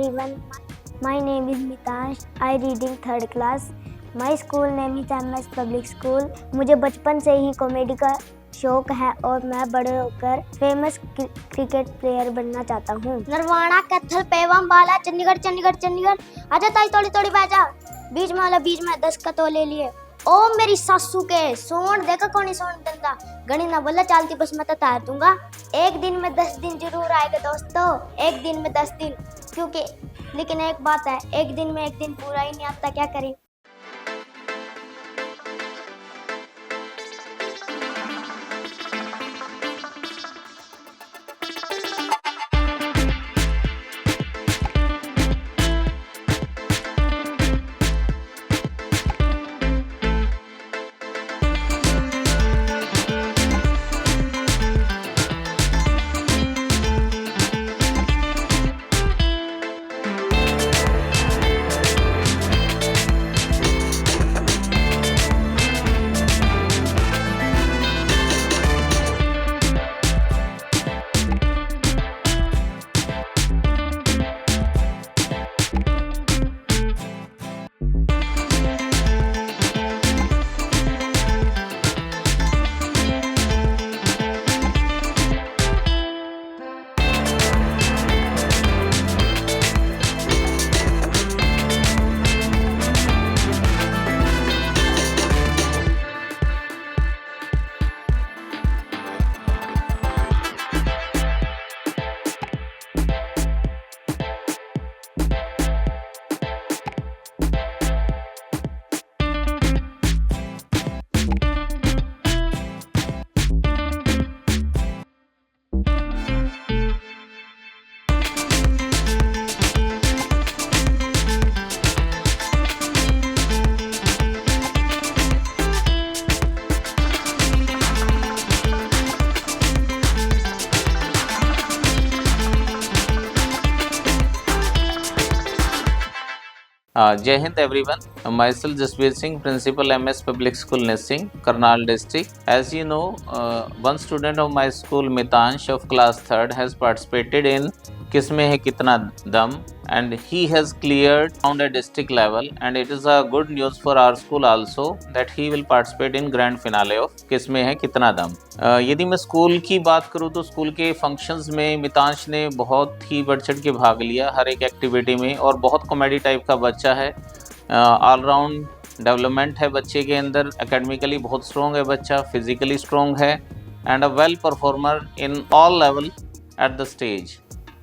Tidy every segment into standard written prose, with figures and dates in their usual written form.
everyone. My name is Mitansh. I reading third class. My school name is MS Public School. मुझे बचपन से ही comedy का शौक है और मैं बड़े होकर फेमस क्रिकेट प्लेयर बनना चाहता हूँ। नरवाना कैथल पेवम बाला चंडीगढ़ चंडीगढ़ चंडीगढ़ आजा ताई तोड़ी तोड़ी बैजा बीच में वाला बीच में 10 का तो ले लिए। ओ मेरी सासू के सोन देखा कौन सोन दंदा गणी ना बोला चालती बस मैं तो दूंगा। एक दिन में 10 दिन जरूर आएगा दोस्तों, एक दिन में 10 दिन, क्योंकि लेकिन एक बात है, एक दिन में एक दिन पूरा ही नहीं आता, क्या करें। Jai Hind everyone. Myself Jasbir Singh, Principal MS Public School Nissing, Karnal District. As you know, one student of my school, Mitansh of class 3rd, has participated in Kisme Hai Kitna Dam, and he has cleared on the district level, and it is a good news for our school also that he will participate in grand finale of Kisme Hai Kitna Dam. यदि मैं school की बात करूँ तो school के functions में मितांश ने बहुत ही बढ़ चढ़ के भाग लिया हर एक एक्टिविटी में, और बहुत कॉमेडी टाइप का बच्चा है। ऑलराउंड डेवलपमेंट है बच्चे के अंदर, एकेडमिकली बहुत स्ट्रॉन्ग है बच्चा, फिजिकली स्ट्रॉन्ग है, and a well performer in all level at the stage.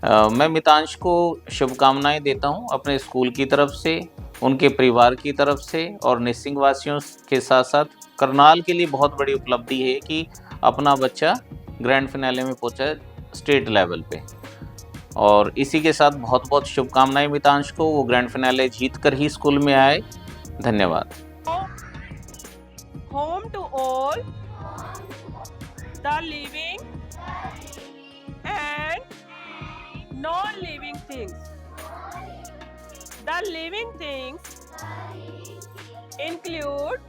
मैं मितांश को शुभकामनाएं देता हूं अपने स्कूल की तरफ से, उनके परिवार की तरफ से, और निसिंग वासियों के साथ साथ करनाल के लिए बहुत बड़ी उपलब्धि है कि अपना बच्चा ग्रैंड फिनाले में पहुंचा स्टेट लेवल पे। और इसी के साथ बहुत बहुत शुभकामनाएं मितांश को, वो ग्रैंड फिनाले जीत कर ही स्कूल में आए। धन्यवाद। Home to all the living and non-living things. The living things include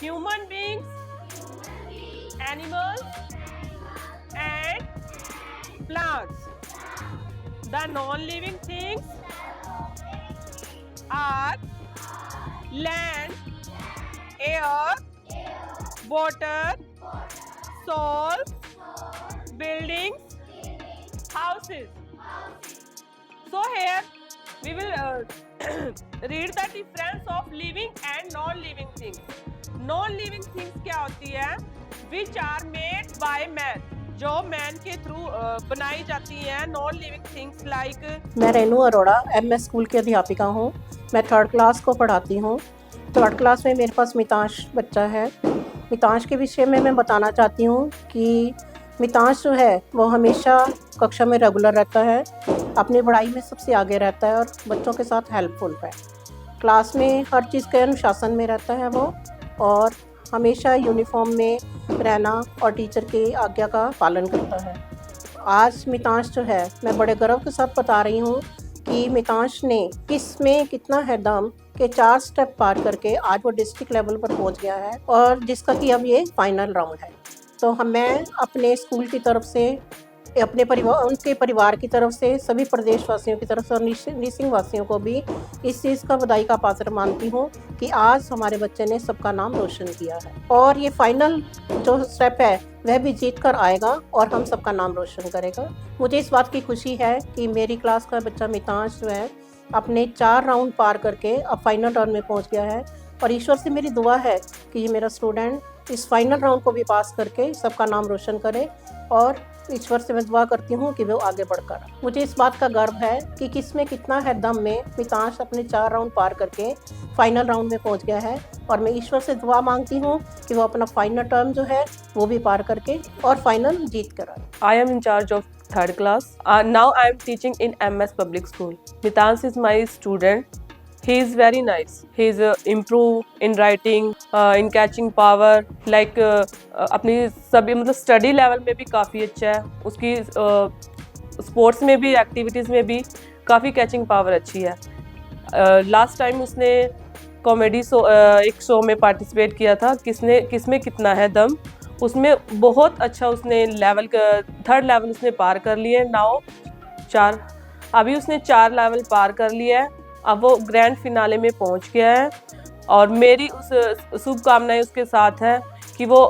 human beings, animals, and plants. The non-living things are land, air, water, soil, buildings, houses. So here we will read the difference of living and non-living things. Non-living things क्या होती है? Which are made by man. जो man के through बनाई जाती हैं। Non living things like. मैं Renu Arora MS school की अध्यापिका हूँ। मैं 3rd क्लास को पढ़ाती हूँ। 3rd क्लास में मेरे पास मितांश बच्चा है। मितांश के विषय में मैं बताना चाहती हूँ कि मितांश जो है वो हमेशा कक्षा में रेगुलर रहता है, अपनी पढ़ाई में सबसे आगे रहता है और बच्चों के साथ हेल्पफुल है। क्लास में हर चीज़ के अनुशासन में रहता है वो, और हमेशा यूनिफॉर्म में रहना और टीचर की आज्ञा का पालन करता है। आज मितांश जो है, मैं बड़े गर्व के साथ बता रही हूँ कि मितांश ने किसमें कितना है दम के 4 स्टेप पार करके आज वो डिस्ट्रिक्ट लेवल पर पहुँच गया है, और जिसका कि अब ये फाइनल राउंड है। तो मैं अपने स्कूल की तरफ से अपने परिवार, उनके परिवार की तरफ से, सभी प्रदेशवासियों की तरफ से और निसिंग वासियों को भी इस चीज़ का बधाई का पात्र मानती हूँ कि आज हमारे बच्चे ने सबका नाम रोशन किया है। और ये फाइनल जो स्टेप है वह भी जीत कर आएगा और हम सबका नाम रोशन करेगा। मुझे इस बात की खुशी है कि मेरी क्लास का बच्चा मितांश जो है अपने 4 राउंड पार करके अब फाइनल राउंड में पहुँच गया है। और ईश्वर से मेरी दुआ है कि ये मेरा स्टूडेंट इस फाइनल राउंड को भी पास करके सबका नाम रोशन करे। और ईश्वर से मैं दुआ करती हूँ कि वो आगे बढ़कर आए। मुझे इस बात का गर्व है कि किसमें कितना है दम में मितांश अपने 4 राउंड पार करके फाइनल राउंड में पहुँच गया है। और मैं ईश्वर से दुआ मांगती हूँ कि वो अपना फाइनल टर्म जो है वो भी पार करके और फाइनल जीत कर आए। I am in charge of third class. Now I am teaching in MS Public School. Mitansh is my student. He is very nice. He is improve in writing, in catching power. Like अपनी सभी मतलब study level में भी काफ़ी अच्छा है. उसकी sports में भी, एक्टिविटीज़ में भी काफ़ी कैचिंग पावर अच्छी है. लास्ट टाइम उसने कॉमेडी शो एक शो में पार्टिसिपेट किया था, किसमें कितना है दम. उसमें बहुत अच्छा उसने लेवल थर्ड लेवल उसने पार कर लिए. अभी उसने 4 लेवल पार कर लिया है. अब वो ग्रैंड फिनाले में पहुंच गया है और मेरी उस शुभकामनाएं उसके साथ है कि वो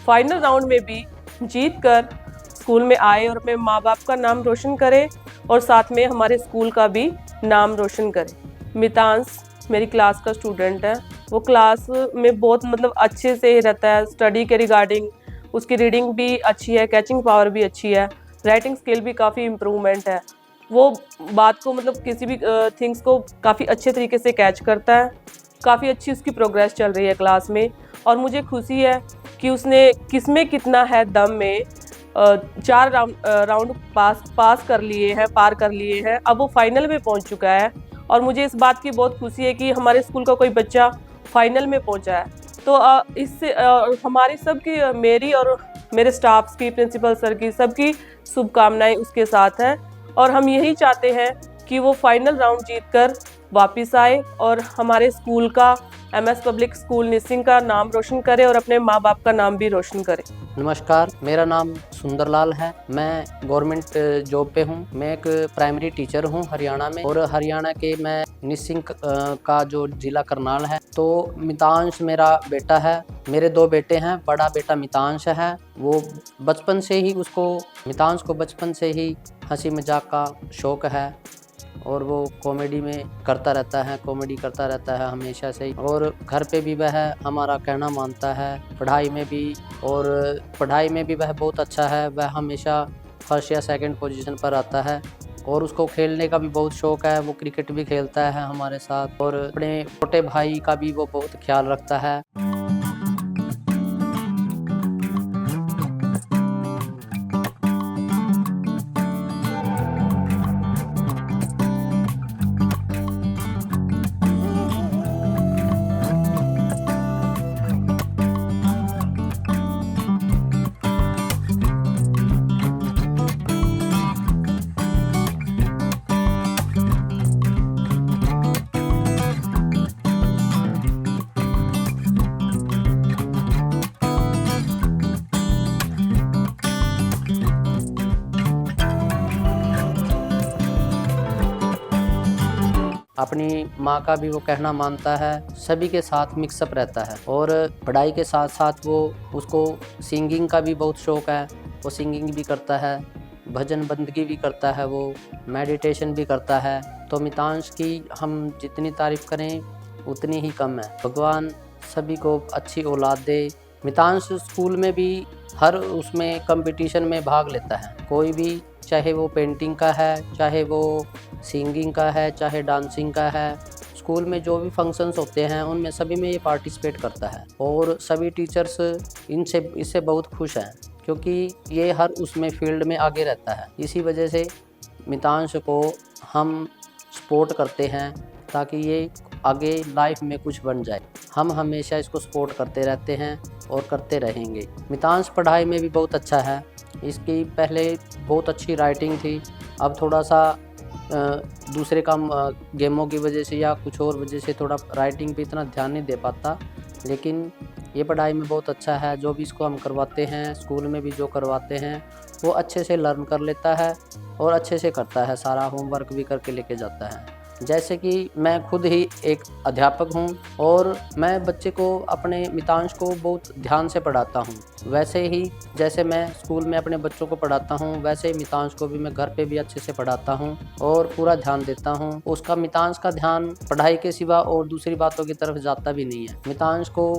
फाइनल राउंड में भी जीत कर स्कूल में आए और अपने माँ बाप का नाम रोशन करे और साथ में हमारे स्कूल का भी नाम रोशन करे. मितांश मेरी क्लास का स्टूडेंट है. वो क्लास में बहुत मतलब अच्छे से ही रहता है. स्टडी के रिगार्डिंग उसकी रीडिंग भी अच्छी है, कैचिंग पावर भी अच्छी है, राइटिंग स्किल भी काफ़ी इम्प्रूवमेंट है. वो बात को मतलब किसी भी थिंग्स को काफ़ी अच्छे तरीके से कैच करता है. काफ़ी अच्छी उसकी प्रोग्रेस चल रही है क्लास में और मुझे खुशी है कि उसने किसमें कितना है दम में 4 राउंड पार कर लिए हैं. अब वो फाइनल में पहुंच चुका है और मुझे इस बात की बहुत खुशी है कि हमारे स्कूल का कोई बच्चा फाइनल में पहुंचा है. तो इससे हमारी सबकी, मेरी और मेरे स्टाफ्स की, प्रिंसिपल सर की, सबकी शुभकामनाएं उसके साथ हैं और हम यही चाहते हैं कि वो फाइनल राउंड जीतकर वापस आए और हमारे स्कूल का, MS पब्लिक स्कूल निसिंग का नाम रोशन करे और अपने माँ बाप का नाम भी रोशन करे. नमस्कार, मेरा नाम सुंदरलाल है. मैं गवर्नमेंट जॉब पे हूँ. मैं एक प्राइमरी टीचर हूँ हरियाणा में और हरियाणा के मैं निसिंग का जो जिला करनाल है. तो मितांश मेरा बेटा है. मेरे 2 बेटे हैं. बड़ा बेटा मितांश है. वो बचपन से ही मितांश को बचपन से ही हंसी मजाक का शौक़ है और वो कॉमेडी करता रहता है हमेशा से ही. और घर पे भी वह हमारा कहना मानता है. पढ़ाई में भी वह बहुत अच्छा है. वह हमेशा फर्स्ट या सेकंड पोजीशन पर आता है और उसको खेलने का भी बहुत शौक़ है. वो क्रिकेट भी खेलता है हमारे साथ और अपने छोटे भाई का भी वो बहुत ख्याल रखता है. अपनी माँ का भी वो कहना मानता है. सभी के साथ मिक्सअप रहता है और पढ़ाई के साथ साथ उसको सिंगिंग का भी बहुत शौक़ है. वो सिंगिंग भी करता है, भजन बंदगी भी करता है, वो मेडिटेशन भी करता है. तो मितांश की हम जितनी तारीफ़ करें उतनी ही कम है. भगवान सभी को अच्छी औलाद दे. मितांश स्कूल में भी हर उसमें कंपटीशन में भाग लेता है. कोई भी, चाहे वो पेंटिंग का है, चाहे वो सिंगिंग का है, चाहे डांसिंग का है. स्कूल में जो भी फंक्शंस होते हैं उनमें सभी में ये पार्टिसिपेट करता है और सभी टीचर्स इससे बहुत खुश हैं क्योंकि ये हर उसमें फील्ड में आगे रहता है. इसी वजह से मितांश को हम सपोर्ट करते हैं ताकि ये आगे लाइफ में कुछ बन जाए. हम हमेशा इसको सपोर्ट करते रहते हैं और करते रहेंगे. मितांश पढ़ाई में भी बहुत अच्छा है. इसकी पहले बहुत अच्छी राइटिंग थी. अब थोड़ा सा दूसरे काम, गेमों की वजह से या कुछ और वजह से थोड़ा राइटिंग पे इतना ध्यान नहीं दे पाता, लेकिन ये पढ़ाई में बहुत अच्छा है. जो भी इसको हम करवाते हैं, स्कूल में भी जो करवाते हैं वो अच्छे से लर्न कर लेता है और अच्छे से करता है, सारा होमवर्क भी करके लेके जाता है। जैसे कि मैं खुद ही एक अध्यापक हूँ और मैं बच्चे को, अपने मितांश को बहुत ध्यान से पढ़ाता हूँ। वैसे ही जैसे मैं स्कूल में अपने बच्चों को पढ़ाता हूँ, वैसे ही मितांश को भी मैं घर पे भी अच्छे से पढ़ाता हूँ और पूरा ध्यान देता हूँ। उसका, मितांश का ध्यान पढ़ाई के सिवा और दूसरी बातों की तरफ जाता भी नहीं है। मितांश को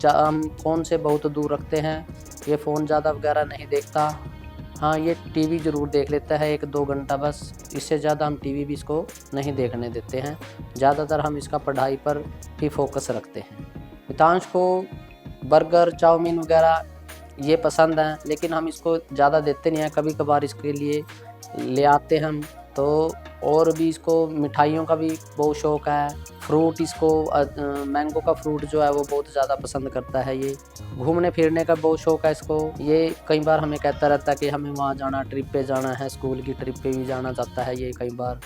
हम फ़ोन से बहुत दूर रखते हैं, ये फ़ोन ज़्यादा वगैरह नहीं देखता। हाँ, ये टीवी ज़रूर देख लेता है 1-2 घंटा बस, इससे ज़्यादा हम टीवी भी इसको नहीं देखने देते हैं। ज़्यादातर हम इसका पढ़ाई पर ही फोकस रखते हैं। मितांश को बर्गर, चाउमीन वगैरह ये पसंद हैं, लेकिन हम इसको ज़्यादा देते नहीं हैं। कभी कभार इसके लिए ले आते हम तो। और भी इसको मिठाइयों का भी बहुत शौक़ है। फ्रूट इसको मैंगो का फ्रूट जो है वो बहुत ज़्यादा पसंद करता है। ये घूमने फिरने का बहुत शौक़ है इसको। ये कई बार हमें कहता रहता है कि हमें वहाँ जाना, ट्रिप पे जाना है, स्कूल की ट्रिप पे भी जाना चाहता है ये कई बार।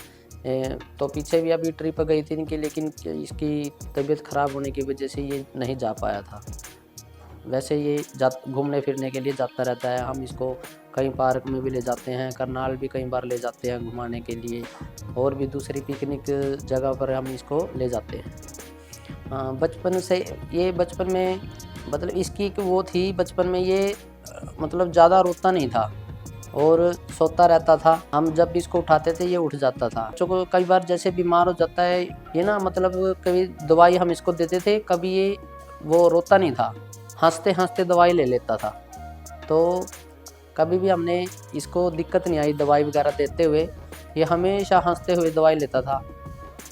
तो पीछे भी अभी ट्रिप गई थी इनकी, लेकिन इसकी तबीयत ख़राब होने की वजह से ये नहीं जा पाया था। वैसे ये घूमने फिरने के लिए जाता रहता है। हम इसको कई पार्क में भी ले जाते हैं, करनाल भी कई बार ले जाते हैं घुमाने के लिए, और भी दूसरी पिकनिक जगह पर हम इसको ले जाते हैं। बचपन से ये, बचपन में मतलब इसकी एक वो थी, बचपन में ये मतलब ज़्यादा रोता नहीं था और सोता रहता था। हम जब भी इसको उठाते थे ये उठ जाता था। बच्चों को कई बार जैसे बीमार हो जाता है ये ना, मतलब कभी दवाई हम इसको देते थे, कभी ये वो रोता नहीं था, हंसते हंसते दवाई ले लेता था। तो कभी भी हमने इसको दिक्कत नहीं आई दवाई वगैरह देते हुए। ये हमेशा हंसते हुए दवाई लेता था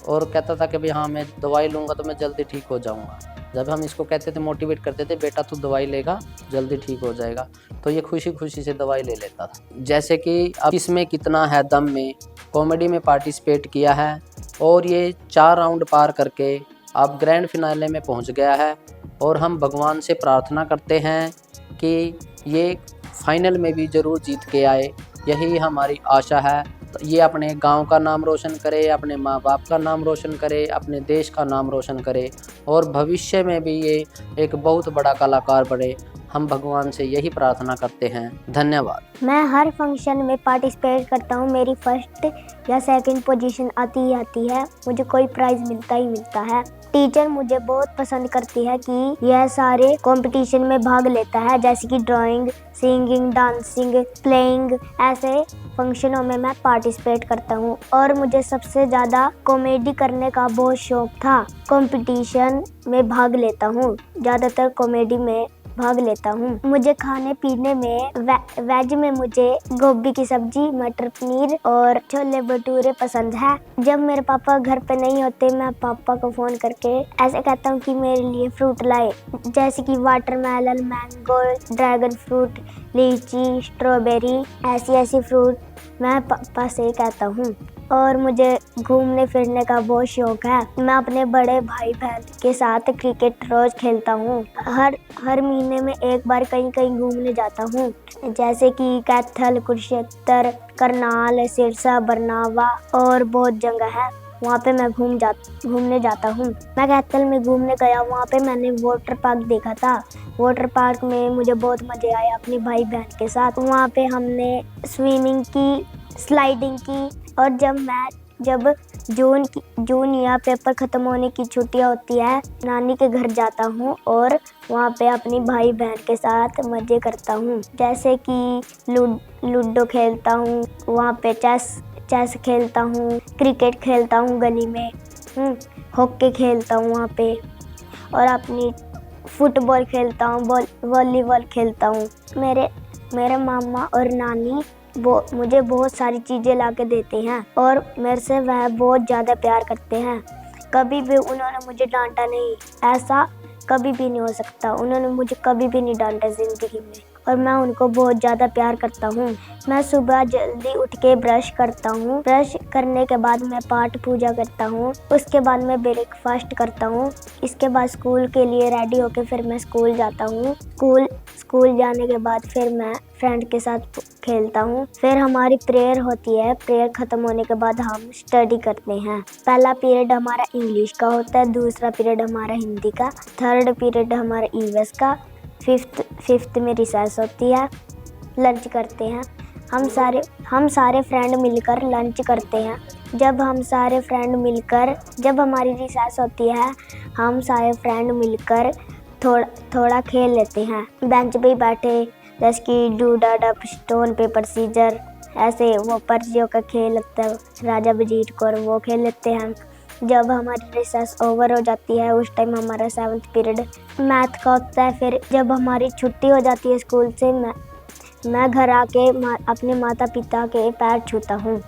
और कहता था कि भाई हाँ, मैं दवाई लूँगा तो मैं जल्दी ठीक हो जाऊँगा। जब हम इसको कहते थे, मोटिवेट करते थे, बेटा तू दवाई लेगा जल्दी ठीक हो जाएगा, तो ये खुशी खुशी से दवाई ले लेता था। जैसे कि अब इसमें कितना है दम में कॉमेडी में पार्टिसिपेट किया है और ये 4 राउंड पार करके अब ग्रैंड फिनाले में पहुंच गया है। और हम भगवान से प्रार्थना करते हैं कि ये फाइनल में भी ज़रूर जीत के आए, यही हमारी आशा है। तो ये अपने गांव का नाम रोशन करे, अपने माँ बाप का नाम रोशन करे, अपने देश का नाम रोशन करे और भविष्य में भी ये एक बहुत बड़ा कलाकार बने। हम भगवान से यही प्रार्थना करते हैं। धन्यवाद। मैं हर फंक्शन में पार्टिसिपेट करता हूँ। मेरी फर्स्ट या सेकंड पोजीशन आती ही आती है। मुझे कोई प्राइज़ मिलता ही मिलता है। टीचर मुझे बहुत पसंद करती है कि यह सारे कंपटीशन में भाग लेता है, जैसे कि ड्राइंग, सिंगिंग, डांसिंग, प्लेइंग। ऐसे फंक्शनों में मैं पार्टिसिपेट करता हूँ और मुझे सबसे ज़्यादा कॉमेडी करने का बहुत शौक था। कंपटीशन में भाग लेता हूँ, ज़्यादातर कॉमेडी में भाग लेता हूँ। मुझे खाने पीने में वेज में मुझे गोभी की सब्जी, मटर पनीर और छोले भटूरे पसंद है। जब मेरे पापा घर पे नहीं होते, मैं पापा को फ़ोन करके ऐसे कहता हूँ कि मेरे लिए फ्रूट लाए, जैसे कि वाटरमेलन, मैंगो, ड्रैगन फ्रूट, लीची, स्ट्रॉबेरी, ऐसी फ्रूट मैं पापा से कहता हूँ। और मुझे घूमने फिरने का बहुत शौक है। मैं अपने बड़े भाई बहन के साथ क्रिकेट रोज खेलता हूँ। हर महीने में एक बार कहीं कहीं घूमने जाता हूँ, जैसे कि कैथल, कुरुक्षेत्र, करनाल, सिरसा, बरनावा और बहुत जगह है। वहाँ पे मैं घूमने जाता हूँ। मैं कैथल में घूमने गया, वहाँ पे मैंने वाटर पार्क देखा था। वाटर पार्क में मुझे बहुत मज़े आया अपने भाई बहन के साथ। वहाँ पे हमने स्विमिंग की, स्लाइडिंग की। और जब जून या पेपर ख़त्म होने की छुट्टियाँ होती है, नानी के घर जाता हूँ और वहाँ पे अपनी भाई बहन के साथ मज़े करता हूँ, जैसे कि लूडो खेलता हूँ, वहाँ पे चेस खेलता हूँ, क्रिकेट खेलता हूँ गली में, हॉकी खेलता हूँ वहाँ पे, और अपनी फुटबॉल खेलता हूँ, वॉलीबॉल खेलता हूँ। मेरे मामा और नानी मुझे बहुत सारी चीज़ें ला के देते हैं और मेरे से वह बहुत ज़्यादा प्यार करते हैं। कभी भी उन्होंने मुझे डांटा नहीं, ऐसा कभी भी नहीं हो सकता। उन्होंने मुझे कभी भी नहीं डांटा ज़िंदगी में और मैं उनको बहुत ज़्यादा प्यार करता हूँ। मैं सुबह जल्दी उठ के ब्रश करता हूँ। ब्रश करने के बाद मैं पाठ पूजा करता हूँ। उसके बाद मैं ब्रेकफास्ट करता हूँ। इसके बाद स्कूल के लिए रेडी होके फिर मैं स्कूल जाता हूँ। स्कूल जाने के बाद फिर मैं फ्रेंड के साथ खेलता हूँ। फिर हमारी प्रेयर होती है। प्रेयर ख़त्म होने के बाद हम स्टडी करते हैं। पहला पीरियड हमारा इंग्लिश का होता है, दूसरा पीरियड हमारा हिंदी का, थर्ड पीरियड हमारा ईवीएस का, फिफ्थ में रिसेस होती है, लंच करते हैं। हम सारे फ्रेंड मिलकर लंच करते हैं। जब हमारी रिसेस होती है, हम सारे फ्रेंड मिलकर थोड़ा खेल लेते हैं। बेंच पे ही बैठे, जैसे कि डूडा डप, स्टोन पेपर सीजर, ऐसे वो पर्चियों का खेल लगता है, राजा वजीर को, वो खेल लेते हैं। जब हमारी रिसेस ओवर हो जाती है, उस टाइम हमारा 7th पीरियड मैथ का होता है। फिर जब हमारी छुट्टी हो जाती है स्कूल से, मैं घर आके अपने माता पिता के पैर छूता हूँ।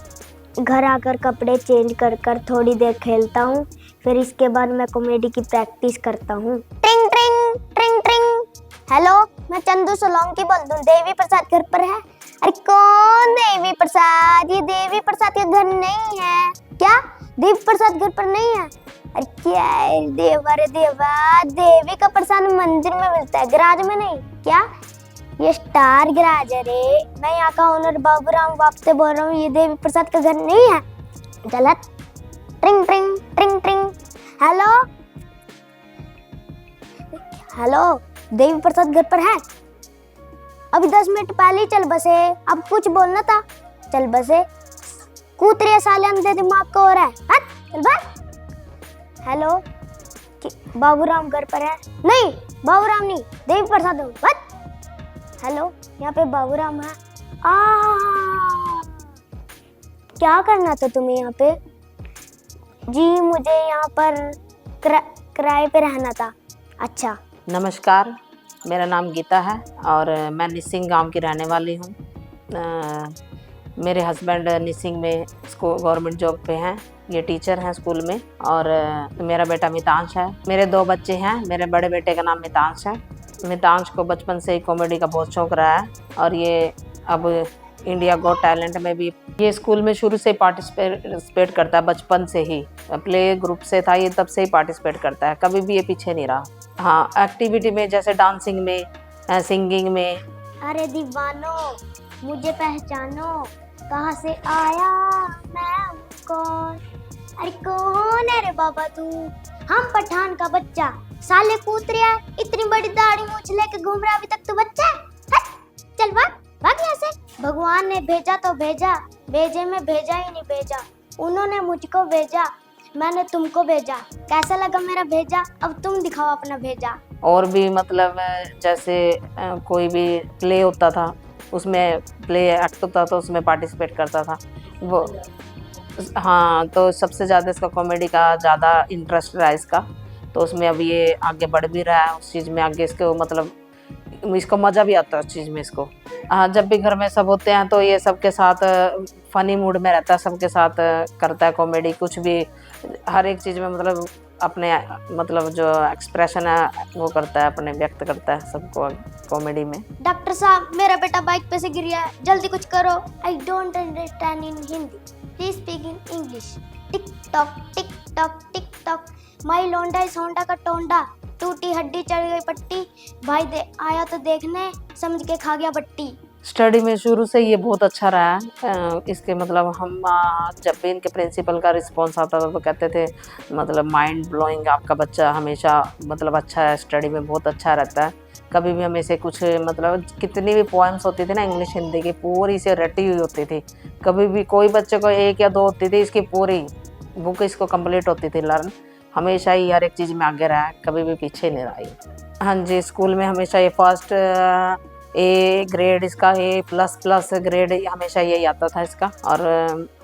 घर आकर कपड़े चेंज कर थोड़ी देर खेलता हूँ। फिर इसके बाद मैं कॉमेडी की प्रैक्टिस करता हूँ। ट्रिंग ट्रिंग ट्रिंग ट्रिंग। हेलो, मैं चंदू सोलंकी बोल दूँ। देवी प्रसाद घर पर है? अरे कौन देवी प्रसाद? ये देवी प्रसाद का घर नहीं है। क्या देवी प्रसाद घर पर नहीं है? अरे क्या है देवा रे देवा, देवी का प्रसाद मंदिर में मिलता है, गराज में नहीं। क्या ये स्टार गराज है रे? मैं यहाँ का ओनर बाबूराम बाप से बोल रहा हूँ, ये देवी प्रसाद का घर नहीं है। गलत। ट्रिंग ट्रिंग ट्रिंग ट्रिंग। हेलो हेलो, देवी प्रसाद घर पर है? अभी 10 मिनट पहले ही चल बसे, अब कुछ बोलना था। चल बसे, कूतरे साले अंधे दिमाग को हो रहा है। हट, चल बस। हेलो, बाबूराम घर पर है? नहीं, बाबूराम नहीं, देवी प्रसाद हूँ। हेलो, यहाँ पे बाबूराम है। क्या करना था तुम्हें यहाँ पे? जी मुझे यहाँ पर किराए पे रहना था। अच्छा। नमस्कार, मेरा नाम गीता है और मैं निसिंग गांव की रहने वाली हूँ। मेरे हस्बैंड निसिंग में गवर्नमेंट जॉब पे हैं, ये टीचर हैं स्कूल में। और मेरा बेटा मितांश है। मेरे 2 बच्चे हैं। मेरे बड़े बेटे का नाम मितांश है। मितांश को बचपन से ही कॉमेडी का बहुत शौक रहा है और ये अब इंडिया गॉट टैलेंट में भी ये स्कूल में शुरू से पार्टिसिपेट करता है। बचपन से ही प्ले ग्रुप से था ये, तब से ही पार्टिसिपेट करता है, कभी भी ये पीछे नहीं रहा। हाँ, एक्टिविटी में जैसे डांसिंग में, सिंगिंग में। अरे दीवानो, मुझे पहचानो, कहाँ से आया मैं कौन? अरे कौन है रे बाबा तू? हम पठान का बच्चा, साले कूतरे है, इतनी बड़ी दाढ़ी मूछ लेके घूम रहा, अभी तक तो बच्चा है। चल भाग यहाँ से। भगवान ने भेजा तो भेजा, भेजे में भेजा ही नहीं भेजा। उन्होंने मुझको भेजा, मैंने तुमको भेजा। कैसा लगा मेरा भेजा? अब तुम दिखाओ अपना भेजा। और भी मतलब जैसे कोई भी प्ले होता था, उसमें प्ले एक्ट होता था, उसमें पार्टिसिपेट करता था वो। हाँ, तो सबसे ज़्यादा इसका कॉमेडी का ज़्यादा इंटरेस्ट रहा इसका, तो उसमें अब ये आगे बढ़ भी रहा है उस चीज़ में। आगे इसको मतलब इसको मज़ा भी आता है उस चीज़ में इसको। हाँ, जब भी घर में सब होते हैं तो ये सबके साथ फ़नी मूड में रहता है, सबके साथ करता है कॉमेडी। कुछ भी हर एक चीज़ में मतलब अपने मतलब जो एक्सप्रेशन है वो करता है, अपने व्यक्त करता है सबको कॉमेडी में। डॉक्टर साहब, मेरा बेटा बाइक पे से गिर गया, जल्दी कुछ करो। I don't understand in Hindi, please speak in English. Tick tock tick tock tick tock, my लोंडा इस होंडा का टोंडा, टूटी हड्डी चढ़ गई पट्टी, भाई आया तो देखने, समझ के खा गया बट्टी। स्टडी में शुरू से ये बहुत अच्छा रहा है। इसके मतलब हम जब भी इनके प्रिंसिपल का रिस्पॉन्स आता था तो कहते थे मतलब माइंड ब्लोइंग, आपका बच्चा हमेशा मतलब अच्छा है, स्टडी में बहुत अच्छा रहता है। कभी भी हमें से कुछ मतलब कितनी भी पोएम्स होती थी ना इंग्लिश हिंदी की, पूरी से रटी हुई होती थी। कभी भी कोई बच्चे को 1 या 2 होती थी, इसकी पूरी बुक इसको कंप्लीट होती थी लर्न। हमेशा ही हर एक चीज़ में आगे रहा है, कभी भी पीछे नहीं रहा ये। हाँ जी, स्कूल में हमेशा ये फर्स्ट ए ग्रेड, इसका A++ ग्रेड हमेशा यही आता था इसका। और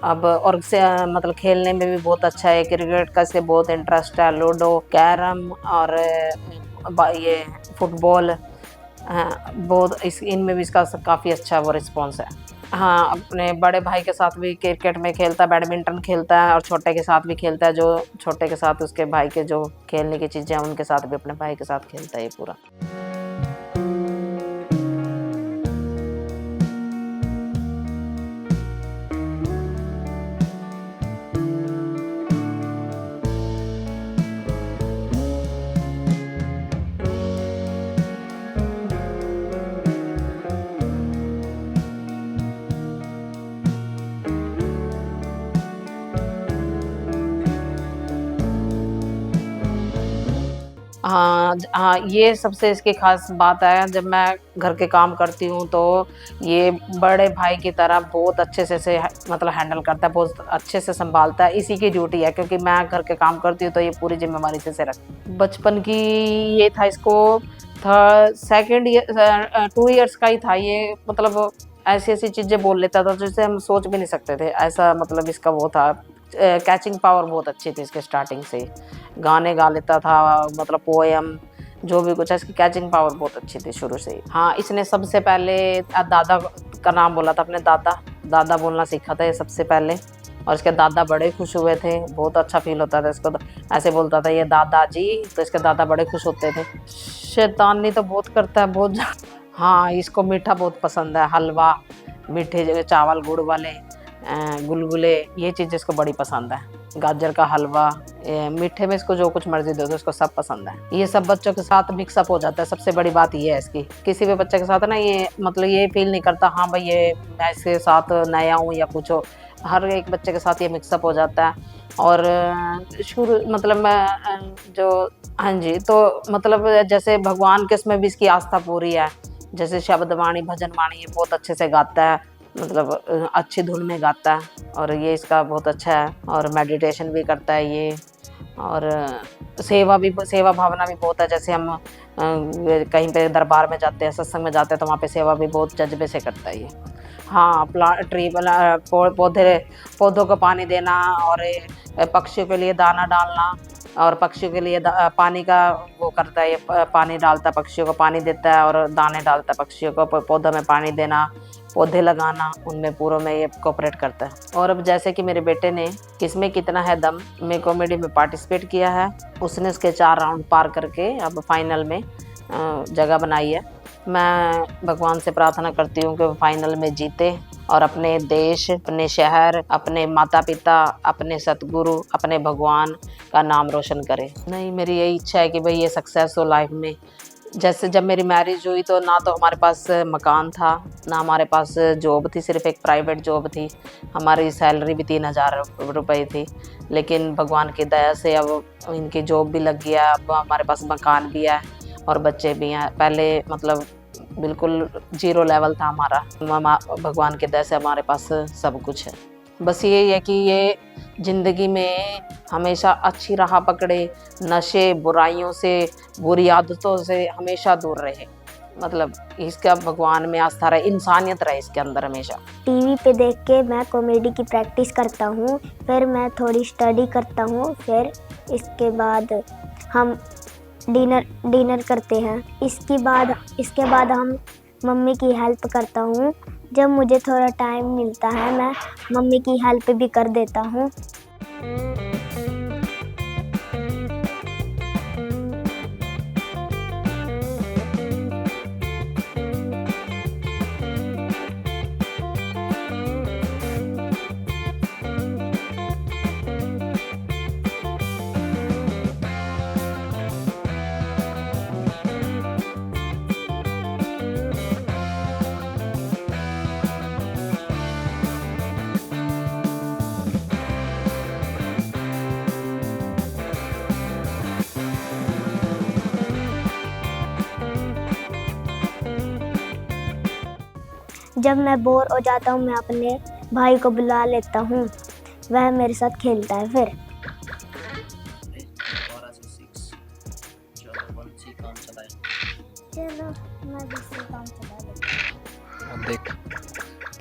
अब और से मतलब खेलने में भी बहुत अच्छा है। क्रिकेट का इससे बहुत इंटरेस्ट है, लूडो, कैरम और ये फुटबॉल, बहुत इनमें भी इसका काफ़ी अच्छा वो रिस्पॉन्स है। हाँ, अपने बड़े भाई के साथ भी क्रिकेट में खेलता है, बैडमिंटन खेलता है और छोटे के साथ भी खेलता है। जो छोटे के साथ उसके भाई के जो खेलने की चीज़ें हैं उनके साथ भी अपने भाई के साथ खेलता है ये पूरा। हाँ हाँ, ये सबसे इसकी खास बात है। जब मैं घर के काम करती हूँ तो ये बड़े भाई की तरह बहुत अच्छे से मतलब हैंडल करता है, बहुत अच्छे से संभालता है। इसी की ड्यूटी है, क्योंकि मैं घर के काम करती हूँ तो ये पूरी जिम्मेवारी से रख। बचपन की ये था, इसको था सेकेंड ईयर 2 इयर्स का ही था ये। मतलब ऐसी ऐसी चीज़ें बोल लेता था जिसे हम सोच भी नहीं सकते थे, ऐसा मतलब इसका वो था। कैचिंग पावर बहुत अच्छी थी इसके स्टार्टिंग से। गाने गा लेता था, मतलब पोएम जो भी कुछ है, इसकी कैचिंग पावर बहुत अच्छी थी शुरू से ही। हाँ, इसने सबसे पहले दादा का नाम बोला था, अपने दादा दादा बोलना सीखा था ये सबसे पहले। और इसके दादा बड़े खुश हुए थे, बहुत अच्छा फील होता था इसको। तो ऐसे बोलता था ये दादाजी, तो इसके दादा बड़े खुश होते थे। शैतानी तो बहुत करता है, बहुत हाँ, इसको मीठा बहुत पसंद है, हलवा, मीठे चावल गुड़ वाले, गुलगुले, ये चीज़ इसको बड़ी पसंद है। गाजर का हलवा, मीठे में इसको जो कुछ मर्जी दे दो इसको सब पसंद है। ये सब बच्चों के साथ मिक्सअप हो जाता है, सबसे बड़ी बात ये है इसकी। किसी भी बच्चे के साथ ना ये मतलब ये फील नहीं करता हाँ भाई ये मैं इसके साथ नया हूँ या कुछ हो। हर एक बच्चे के साथ ये मिक्सअप हो जाता है। और शुरू मतलब मैं जो हाँ जी, तो मतलब जैसे भगवान के इसमें भी इसकी आस्था पूरी है। जैसे शब्द वाणी भजन वाणी ये बहुत अच्छे से गाता है, मतलब अच्छी धुन में गाता है। और ये इसका बहुत अच्छा है। और मेडिटेशन भी करता है ये। और सेवा भावना भी बहुत है। जैसे हम कहीं पे दरबार में जाते हैं, सत्संग में जाते हैं, तो वहाँ पे सेवा भी बहुत जज्बे से करता है ये। हाँ, पौधों को पानी देना, और पक्षियों के लिए दाना डालना, और पक्षियों के लिए पानी का वो करता है ये। पानी डालता है, पक्षियों को पानी देता है, और दाने डालता है पक्षियों को। पौधों में पानी देना, पौधे लगाना, उनमें पूरों में ये कोऑपरेट करता है। और अब जैसे कि मेरे बेटे ने किसमें कितना है दम में कॉमेडी में पार्टिसिपेट किया है, उसने उसके 4 राउंड पार करके अब फाइनल में जगह बनाई है। मैं भगवान से प्रार्थना करती हूँ कि वो फाइनल में जीते और अपने देश, अपने शहर, अपने माता पिता, अपने सतगुरु, अपने भगवान का नाम रोशन करे। नहीं, मेरी यही इच्छा है कि भाई ये सक्सेस हो लाइफ में। जैसे जब मेरी मैरिज हुई तो ना तो हमारे पास मकान था, ना हमारे पास जॉब थी, सिर्फ एक प्राइवेट जॉब थी। हमारी सैलरी भी 3000 रुपये थी। लेकिन भगवान की दया से अब इनकी जॉब भी लग गया, अब हमारे पास मकान भी है और बच्चे भी हैं। पहले मतलब बिल्कुल 0 लेवल था हमारा, भगवान की दया से हमारे पास सब कुछ है। बस यही है कि ये ज़िंदगी में हमेशा अच्छी राह पकड़े, नशे, बुराइयों से, बुरी आदतों से हमेशा दूर रहे। मतलब इसका भगवान में आस्था रहे, इंसानियत रहे इसके अंदर हमेशा। टीवी पे देख के मैं कॉमेडी की प्रैक्टिस करता हूँ, फिर मैं थोड़ी स्टडी करता हूँ, फिर इसके बाद हम डिनर करते हैं। इसके बाद हम मम्मी की हेल्प करता हूँ। जब मुझे थोड़ा टाइम मिलता है मैं मम्मी की हेल्प भी कर देता हूँ। जब मैं बोर हो जाता हूँ मैं अपने भाई को बुला लेता हूँ, वह मेरे साथ खेलता है। फिर 12 से 6 चलो 1 से काम चलाएं। चलो मैं दूसरे काम चला लेता हूँ। अब देख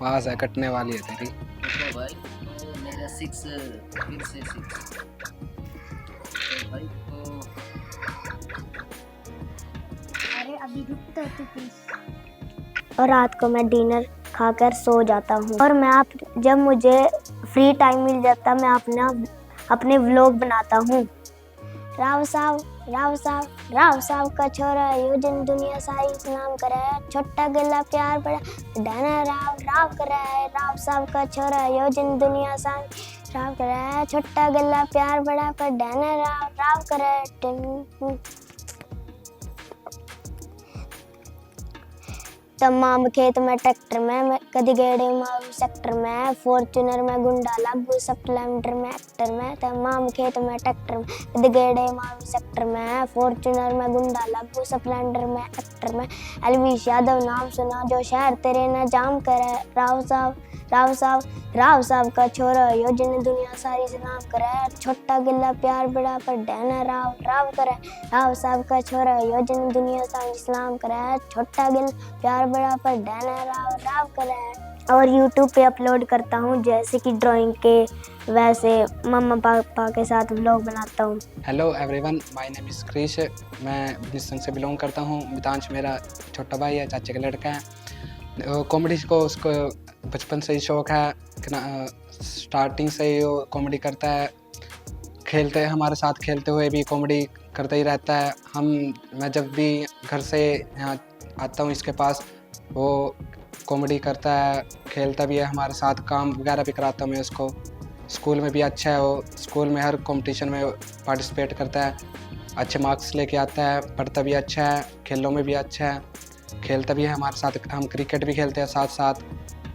पास है, कटने वाली है तेरी। देखो भाई, तो मेरा 6 फिर से 6 तो भाई तो अरे अभी रुकता है तू प्लीज। और रात को मैं डिनर खाकर सो जाता हूँ। और जब मुझे फ्री टाइम मिल जाता मैं अपने व्लॉग बनाता हूँ। राव साहब का छोरा योजन दुनिया सारी नाम करे, छोटा गला प्यार बड़ा डाना राव करे। राव साहब का छोरा योजन दुनिया सारी राव करे, छोटा गला प्यार बड़ा पर डाना राव करे। तमाम खेत में ट्रैक्टर में कदी गेड़े मारू सेक्टर में, फॉर्च्यूनर में गुंडा लागू स्प्लेंडर में एक्टर में, तमाम खेत में ट्रैक्टर में कदी गेड़े मारू सेक्टर में, फॉर्च्यूनर में गुंडा लागू स्प्लेंडर में एक्टर में। अलविश यादव नाम सुना जो शहर तेरे न जाम करे, राव साहब का छोरा यो जिन दुनिया सारी से नाम करे, छोटा गिल्ला प्यार बड़ा पर डैना राव करे, राव साहब का छोरा यो जिन दुनिया सारी सलाम करे, छोटा गिल प्यार बड़ा पर डैना राव करे। और YouTube पे अपलोड करता हूँ जैसे कि ड्राइंग के, वैसे मम्मा पापा के साथ व्लॉग बनाता हूँ। Hello everyone, my name is Krish. मैं बिजनेस से बिलोंग करता हूँ। मितांश मेरा छोटा भाई है, चाचे का लड़का है। कॉमेडी को उसको बचपन से ही शौक़ है, स्टार्टिंग से ही वो कॉमेडी करता है। हमारे साथ खेलते हुए भी कॉमेडी करता ही रहता है। मैं जब भी घर से यहाँ आता हूँ इसके पास, वो कॉमेडी करता है, खेलता भी है हमारे साथ, काम वगैरह भी कराता हूँ मैं उसको। स्कूल में भी अच्छा है, वो स्कूल में हर कंपटीशन में पार्टिसिपेट करता है, अच्छे मार्क्स लेके आता है, पढ़ता भी अच्छा है, खेलों में भी अच्छा है, खेलता भी है हमारे साथ। हम क्रिकेट भी खेलते हैं साथ साथ,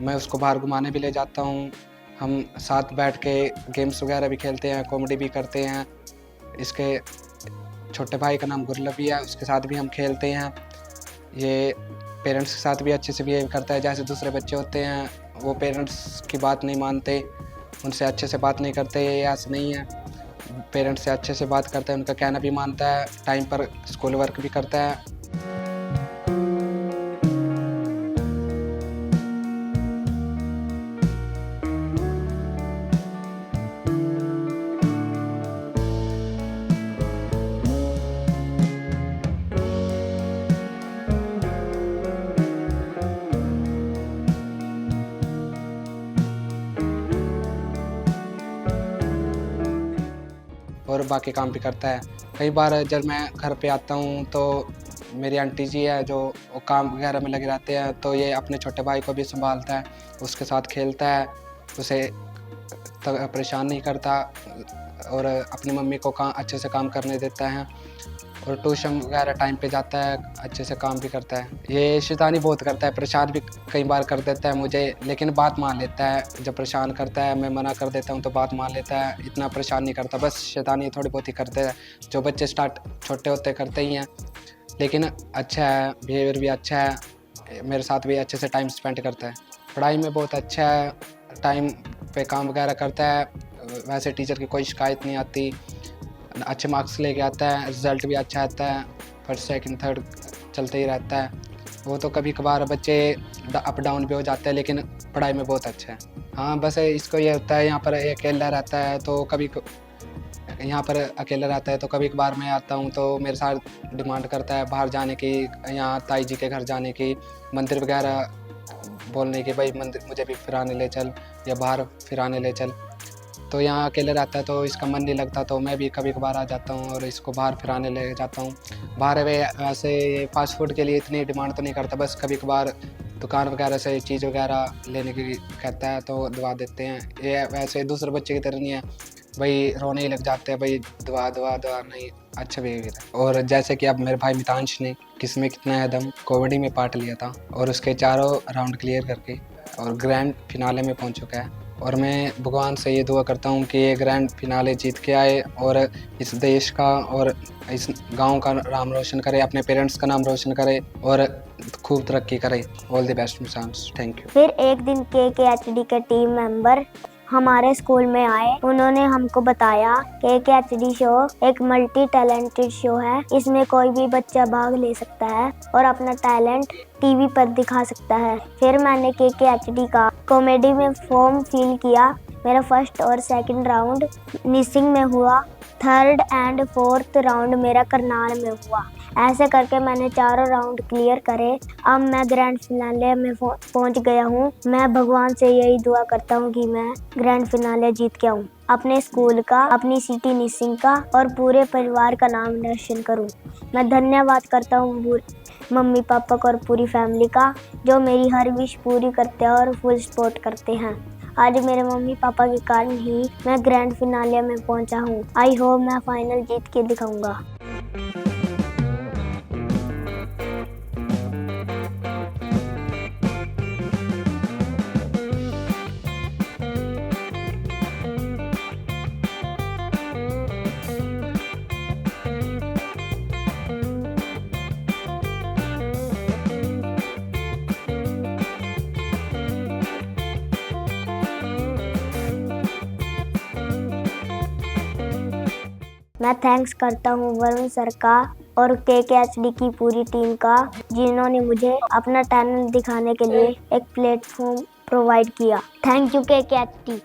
मैं उसको बाहर घुमाने भी ले जाता हूँ। हम साथ बैठ के गेम्स वगैरह भी खेलते हैं, कॉमेडी भी करते हैं। इसके छोटे भाई का नाम गुरलबी है, उसके साथ भी हम खेलते हैं। ये पेरेंट्स के साथ भी अच्छे से बिहेव करता है। जैसे दूसरे बच्चे होते हैं वो पेरेंट्स की बात नहीं मानते, उनसे अच्छे से बात नहीं करते, ये ऐसा नहीं है। पेरेंट्स से अच्छे से बात करता है, उनका कहना भी मानता है, टाइम पर स्कूल वर्क भी करता है। और बाकी काम भी करता है। कई बार जब मैं घर पे आता हूँ तो मेरी आंटी जी है जो वो काम वगैरह में लगे रहते हैं, तो ये अपने छोटे भाई को भी संभालता है, उसके साथ खेलता है, उसे परेशान नहीं करता और अपनी मम्मी को अच्छे से काम करने देता है और ट्यूशन वगैरह टाइम पे जाता है, अच्छे से काम भी करता है। ये शैतानी बहुत करता है, परेशान भी कई बार कर देता है मुझे, लेकिन बात मान लेता है। जब परेशान करता है मैं मना कर देता हूँ तो बात मान लेता है, इतना परेशान नहीं करता, बस शैतानी थोड़ी बहुत ही करते हैं जो बच्चे छोटे होते करते ही हैं। लेकिन अच्छा है, बिहेवियर भी अच्छा है, मेरे साथ भी अच्छे से टाइम स्पेंड करता है। पढ़ाई में बहुत अच्छा है, टाइम पे काम वगैरह करता है, वैसे टीचर की कोई शिकायत नहीं आती, अच्छे मार्क्स लेके आता है, रिज़ल्ट भी अच्छा आता है, फर्स्ट सेकंड थर्ड चलते ही रहता है। वो तो कभी कभार बच्चे अप डाउन भी हो जाते हैं, लेकिन पढ़ाई में बहुत अच्छा है। हाँ, बस इसको ये होता है यहाँ पर अकेला रहता है तो कभी कभार मैं आता हूँ तो मेरे साथ डिमांड करता है बाहर जाने की, यहाँ ताई जी के घर जाने की, मंदिर वगैरह बोलने की, भाई मंदिर मुझे भी फिराने ले चल या बाहर फिराने ले चल। तो यहाँ अकेले रहता है तो इसका मन नहीं लगता, तो मैं भी कभी कभार आ जाता हूँ और इसको बाहर फिराने ले जाता हूँ। बाहर वैसे फास्ट फूड के लिए इतनी डिमांड तो नहीं करता, बस कभी कभार दुकान वगैरह से चीज़ वगैरह लेने की कहता है तो दवा देते हैं। ये वैसे दूसरे बच्चे की तरह नहीं है, भाई रोने ही लग जाते हैं, भाई दवा नहीं, अच्छा बिहेवियर है। और जैसे कि अब मेरे भाई मितांश ने किसमें कितना है दम कॉमेडी में पार्ट लिया था और उसके चारों राउंड क्लियर करके और ग्रैंड फिनाले में पहुंच चुका है। और मैं भगवान से ये दुआ करता हूँ कि ये ग्रैंड फिनाले जीत के आए और इस देश का और इस गांव का नाम रोशन करे, अपने पेरेंट्स का नाम रोशन करे और खूब तरक्की करे। All the best Mitansh, thank you. फिर एक दिन KKHD के टीम मेंबर हमारे स्कूल में आए, उन्होंने हमको बताया KKHD शो एक मल्टी टैलेंटेड शो है, इसमें कोई भी बच्चा भाग ले सकता है और अपना टैलेंट टीवी पर दिखा सकता है। फिर मैंने KKHD का कॉमेडी में फॉर्म फिल किया। मेरा फर्स्ट और सेकंड राउंड निसिंग में हुआ, थर्ड एंड फोर्थ राउंड मेरा करनाल में हुआ। ऐसे करके मैंने चारों राउंड क्लियर करे। अब मैं ग्रैंड फिनाले में पहुंच गया हूं। मैं भगवान से यही दुआ करता हूं कि मैं ग्रैंड फिनाले जीत के आऊं, अपने स्कूल का, अपनी सिटी निसिंग का और पूरे परिवार का नाम रोशन करूं। मैं धन्यवाद करता हूं मम्मी पापा को और पूरी फैमिली का, जो मेरी हर विश पूरी करते हैं और फुल सपोर्ट करते हैं। आज मेरे मम्मी पापा के कारण ही मैं ग्रैंड फिनाले में पहुंचा हूं। आई होप मैं फाइनल जीत के दिखाऊंगा। मैं थैंक्स करता हूँ वरुण सर का और KKHD की पूरी टीम का, जिन्होंने मुझे अपना टैलेंट दिखाने के लिए एक प्लेटफॉर्म प्रोवाइड किया। Thank you KKHD।